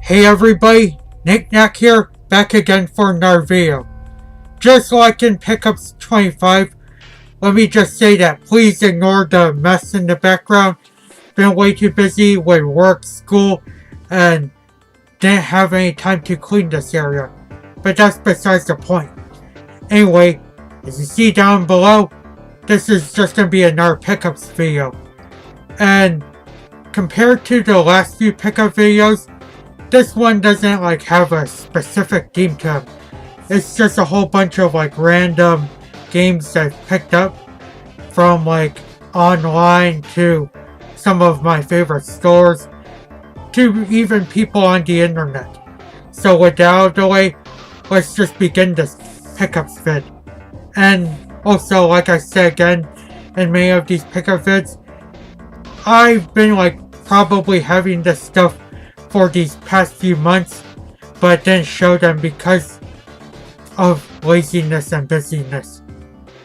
Hey everybody, Nick Knack here, back again for another video. Just like in Pickups 25, let me just say that please ignore the mess in the background. Been way too busy with work, school, and didn't have any time to clean this area. But that's besides the point. Anyway, as you see down below, this is just going to be another Pickups video. And compared to the last few Pickup videos, this one doesn't have a specific theme to them. It's just a whole bunch of random games that I've picked up from online to some of my favorite stores to even people on the internet. So with that out of the way, let's just begin this Pickups vid. And also, like I said again, in many of these Pickup vids, I've been probably having this stuff for these past few months, but didn't show them because of laziness and busyness.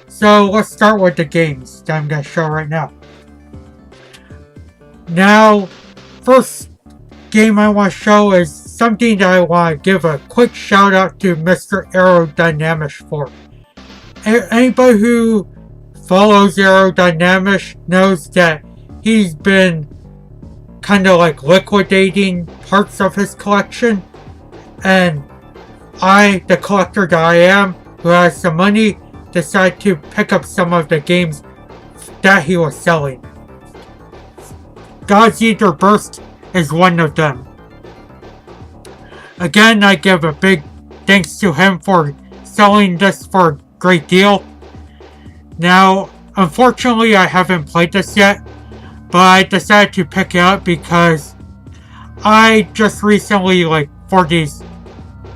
So let's start with the games that I'm going to show right now. Now, first game I want to show is something that I want to give a quick shout out to Mr. Aerodynamics for. Anybody who follows Aerodynamics knows that he's been kind of liquidating parts of his collection, and I, the collector that I am, who has some money, decided to pick up some of the games that he was selling. God's Eater Burst is one of them. Again, I give a big thanks to him for selling this for a great deal. Now, unfortunately, I haven't played this yet, but I decided to pick it up because I just recently, for these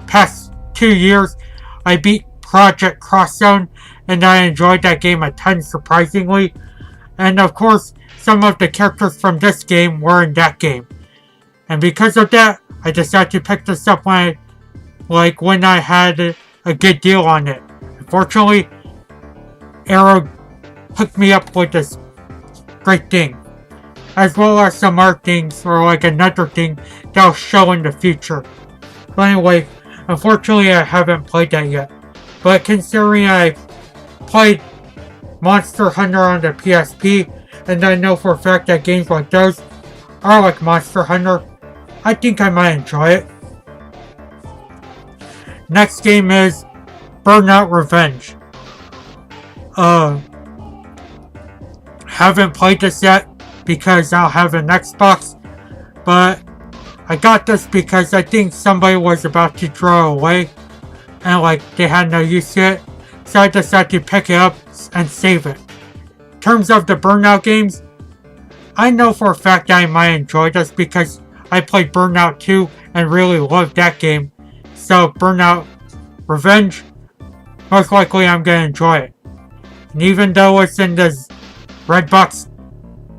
past 2 years, I beat Project Cross Zone, and I enjoyed that game a ton, surprisingly. And of course, some of the characters from this game were in that game. And because of that, I decided to pick this up when I had a good deal on it. Unfortunately, Arrow hooked me up with this great thing, as well as some other things, or another thing that I'll show in the future. But anyway, unfortunately I haven't played that yet. But considering I played Monster Hunter on the PSP, and I know for a fact that games like those are like Monster Hunter, I think I might enjoy it. Next game is Burnout Revenge. Haven't played this yet because I'll have an Xbox, but I got this because I think somebody was about to throw away and they had no use to it, so I decided to pick it up and save it. In terms of the Burnout games, I know for a fact that I might enjoy this because I played Burnout 2 and really loved that game, so Burnout Revenge, most likely I'm going to enjoy it. And even though it's in this red box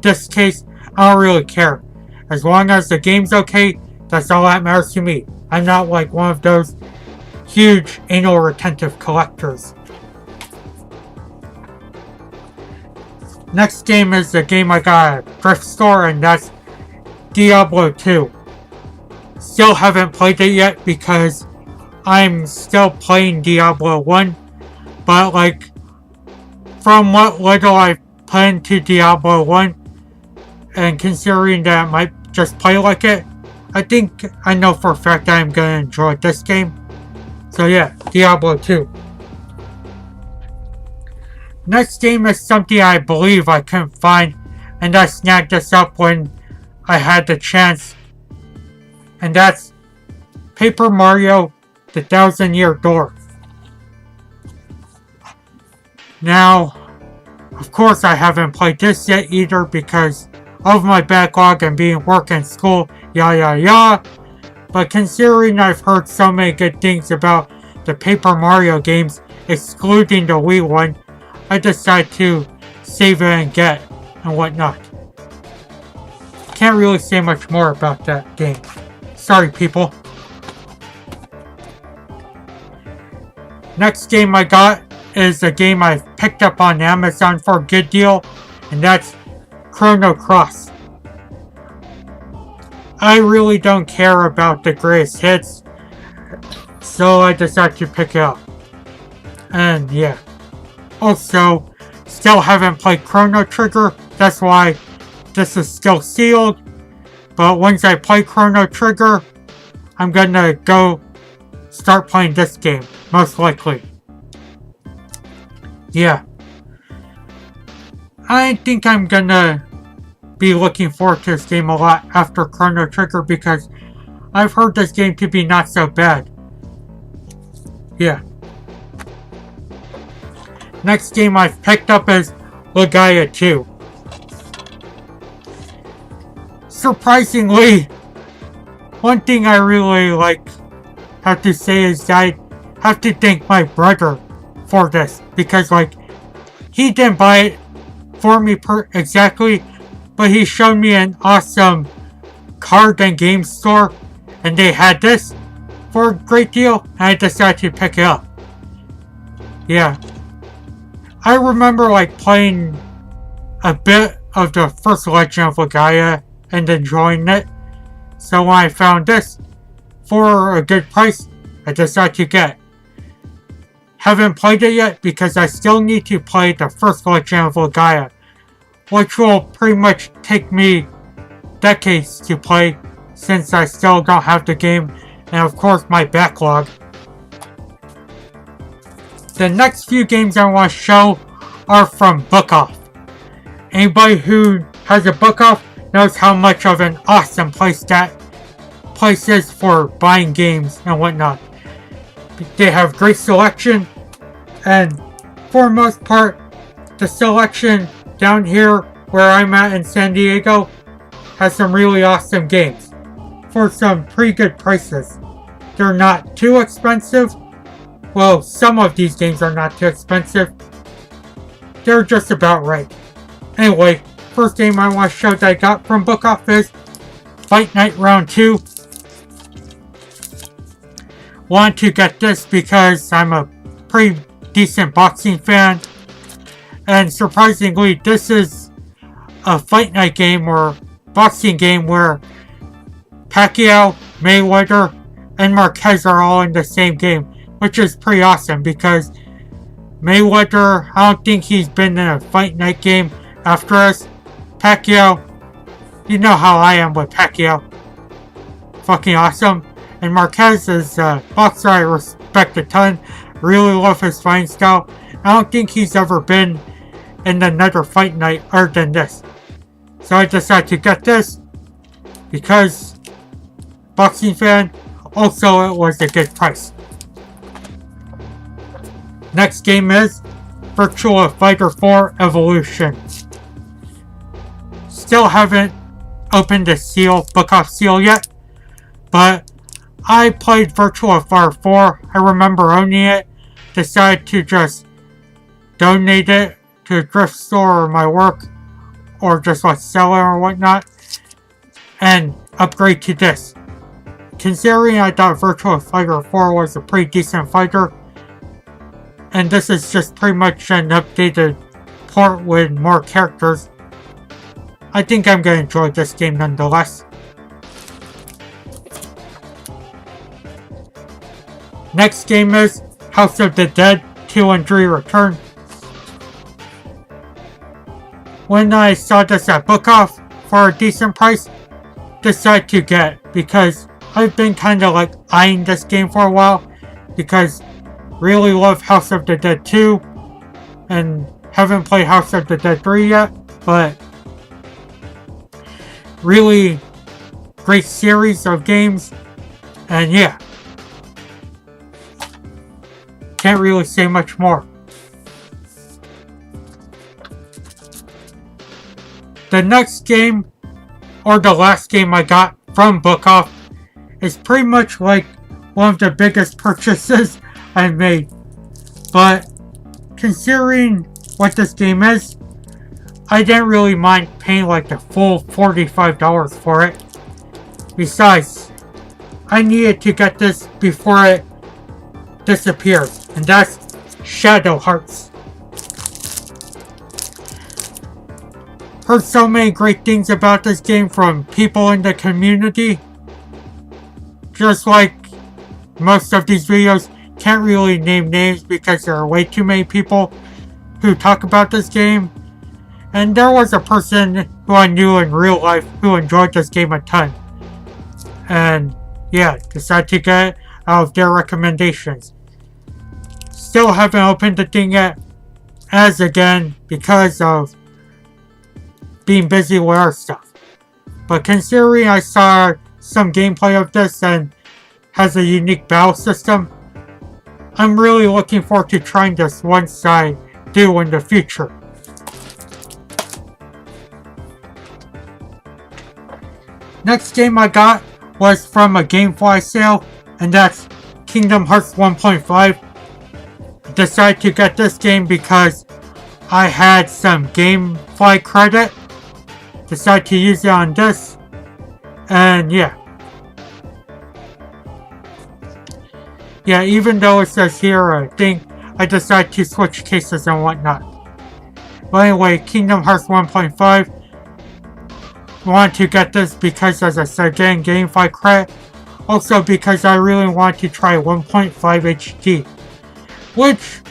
this case, I don't really care. As long as the game's okay, that's all that matters to me. I'm not one of those huge anal retentive collectors. Next game is the game I got at a thrift store, and that's Diablo 2. Still haven't played it yet because I'm still playing Diablo 1, but from what little I've put into Diablo 1, and considering that I might just play it, I think I know for a fact that I'm going to enjoy this game. So yeah, Diablo 2. Next game is something I believe I couldn't find, and I snagged this up when I had the chance. And that's Paper Mario: The Thousand Year Door. Now, of course I haven't played this yet either because of my backlog and being work and school, yah. But considering I've heard so many good things about the Paper Mario games, excluding the Wii one, I decided to save it and get it and whatnot. Can't really say much more about that game. Sorry, people. Next game I got is a game I picked up on Amazon for a good deal, and that's Chrono Cross. I really don't care about the greatest hits, so I decided to pick it up. And yeah. Also, still haven't played Chrono Trigger, that's why this is still sealed. But once I play Chrono Trigger, I'm gonna go start playing this game, most likely. Yeah. I think I'm gonna be looking forward to this game a lot after Chrono Trigger because I've heard this game to be not so bad. Yeah. Next game I've picked up is Gaia 2. Surprisingly, one thing I really have to say is I have to thank my brother for this because he didn't buy it for me exactly, but he showed me an awesome card and game store and they had this for a great deal and I decided to pick it up. Yeah. I remember playing a bit of the first Legend of Gaia and enjoying it. So when I found this for a good price, I decided to get it. Haven't played it yet because I still need to play the first Legend of Gaia, which will pretty much take me decades to play since I still don't have the game and of course my backlog. The next few games I want to show are from Book Off. Anybody who has a Book Off knows how much of an awesome place that place is for buying games and whatnot. They have great selection, and for the most part, the selection down here where I'm at in San Diego has some really awesome games for some pretty good prices. They're not too expensive. Well, some of these games are not too expensive. They're just about right. Anyway, first game I want to show that I got from Book Off is Fight Night Round 2. Want to get this because I'm a pretty decent boxing fan. And surprisingly, this is a Fight Night game or boxing game where Pacquiao, Mayweather, and Marquez are all in the same game, which is pretty awesome because Mayweather, I don't think he's been in a Fight Night game after us. Pacquiao, you know how I am with Pacquiao. Fucking awesome. And Marquez is a boxer I respect a ton. Really love his fighting style. I don't think he's ever been in another Fight Night other than this. So I decided to get this because boxing fan. Also, it was a good price. Next game is Virtua Fighter 4 Evolution. Still haven't opened the Book Off seal yet, but I played Virtua Fighter 4. I remember owning it. Decided to just donate it to a thrift store or my work, or just sell it or whatnot, and upgrade to this. Considering I thought Virtua Fighter 4 was a pretty decent fighter, and this is just pretty much an updated port with more characters, I think I'm going to enjoy this game nonetheless. Next game is House of the Dead 2 and 3 Return. When I saw this at Book Off for a decent price, decided to get it because I've been kind of eyeing this game for a while because really love House of the Dead 2 and haven't played House of the Dead 3 yet, but really great series of games, and yeah, can't really say much more. The next game, or the last game I got from Book Off, is pretty much one of the biggest purchases I made. But considering what this game is, I didn't really mind paying the full $45 for it. Besides, I needed to get this before it disappears, and that's Shadow Hearts. heard so many great things about this game from people in the community. Just like most of these videos, can't really name names because there are way too many people who talk about this game. And there was a person who I knew in real life who enjoyed this game a ton. And yeah, decided to get it out of their recommendations. Still haven't opened the thing yet, as again, because of being busy with our stuff. But considering I saw some gameplay of this and has a unique battle system, I'm really looking forward to trying this once I do in the future. Next game I got was from a GameFly sale, and that's Kingdom Hearts 1.5. Decided to get this game because I had some GameFly credit. Decided to use it on this, and yeah. Yeah, even though it says here a thing, I decided to switch cases and whatnot. But anyway, Kingdom Hearts 1.5. Wanted to get this because, as I said, getting GameFly credit. Also because I really want to try 1.5 HD. Which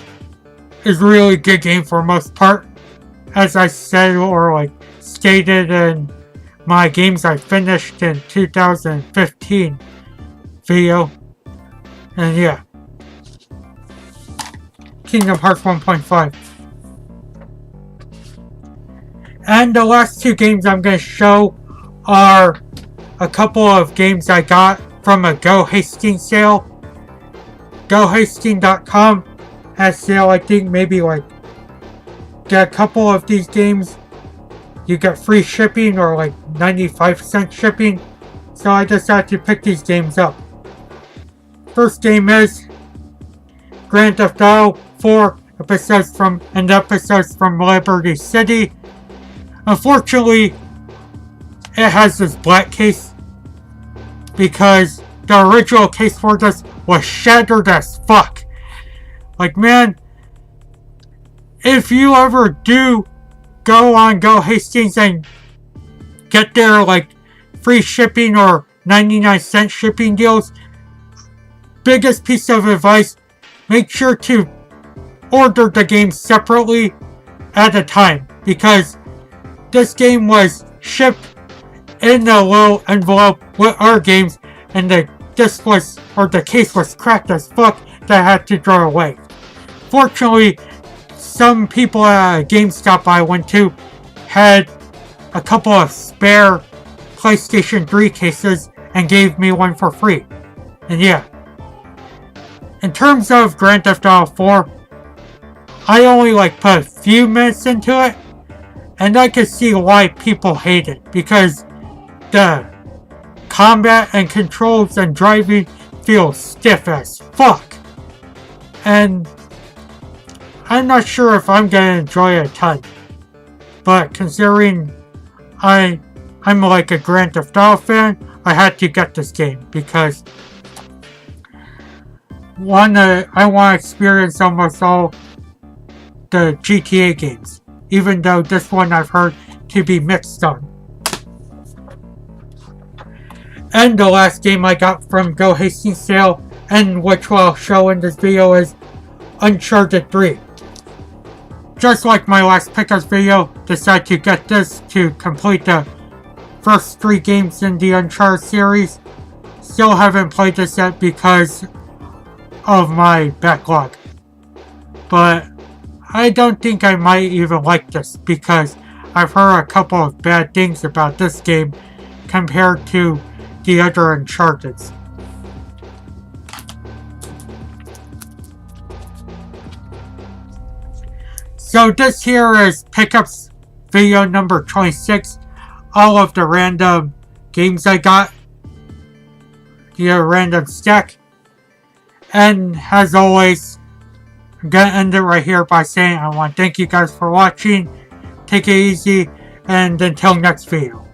is really good game for most part. As I said, or like stated in my games I finished in 2015 video. And yeah. Kingdom Hearts 1.5. And the last two games I'm going to show are a couple of games I got from a Go Hastings sale. GoHastings.com has sale, I think maybe like get a couple of these games. You get free shipping or like 95% shipping. So I decided to pick these games up. First game is Grand Theft Auto 4 episodes from Liberty City. Unfortunately, it has this black case because the original case for this was shattered as fuck. Like, man, if you ever do go on Go Hastings and get their like free shipping or 99-cent shipping deals, biggest piece of advice, make sure to order the game separately at a time, because this game was shipped in a little envelope with our games, and the case was cracked as fuck that I had to throw away. Fortunately, some people at a GameStop I went to had a couple of spare PlayStation 3 cases and gave me one for free. And yeah. In terms of Grand Theft Auto 4, I only like put a few minutes into it, and I can see why people hate it, because the combat and controls and driving feel stiff as fuck. And I'm not sure if I'm gonna enjoy it a ton. But considering I'm like a Grand Theft Auto fan, I had to get this game because I want to experience almost all the GTA games. Even though this one I've heard to be mixed on. And the last game I got from Go Hastings sale, and which I'll show in this video, is Uncharted 3. Just like my last pickups video, decided to get this to complete the first 3 games in the Uncharted series. Still haven't played this yet because of my backlog. But I don't think I might even like this, because I've heard a couple of bad things about this game compared to the other Uncharted's. So this here is pickups video number 26. All of the random games I got. The random stack. And as always, I'm gonna end it right here by saying I want to thank you guys for watching. Take it easy, and until next video.